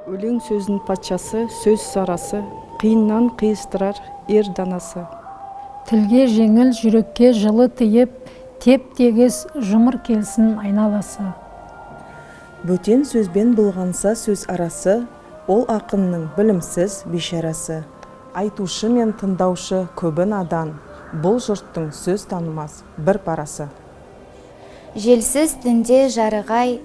Өлең сөздің патшасы, сөз сарасы, қиыннан қиыстырар ер данасы. Тілге жеңіл, жүрекке жылы тиіп, теп-тегіс жұмыр келсін айналасы. Бөтен сөзбен бұлғанса сөз арасы, ол ақынның білімсіз бейшарасы. Айтушы мен тыңдаушы көбі надан, бұл жұрттың сөз танымас бір парасы. Желсіз түнде жарығай,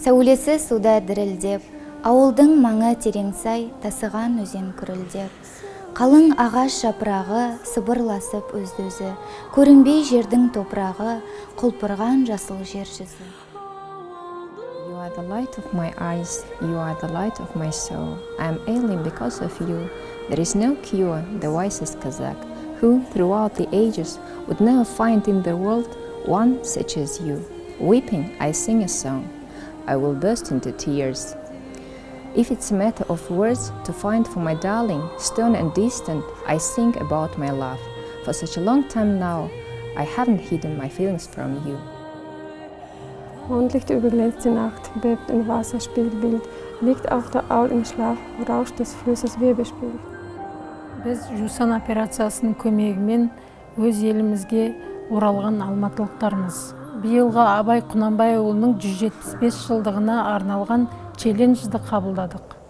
сәулесі суда дірілдеп, ауылдың маңы тереңсай, тасыған өзен күрілдеп. Қалың ағаш жапырағы сыбырласып өзді-өзі, көрінбей жердің топырағы, құлпырған жасыл жер жүзі. You are the light of my eyes, you are the light of my soul. I am ailing because of you. There is no cure, the wisest Kazakh, who throughout the ages would never find in the world one such as you. Weeping, I sing a song. I will burst into tears. If it's a matter of words to find for my darling, stern and distant, I sing about my love. For such a long time now, I haven't hidden my feelings from you. Mondlicht überlädt die Nacht, bebt ein Wasserspiegelbild, liegt auch der Aul im Schlaf, rauscht des Flusses Wirbelspiel. Біз жусан операциясының көмегімен өз елімізге оралған алматылықтармыз. Биылғы Абай Құнанбайұлының 175 жылдығына арналған челленджді қабылдадық.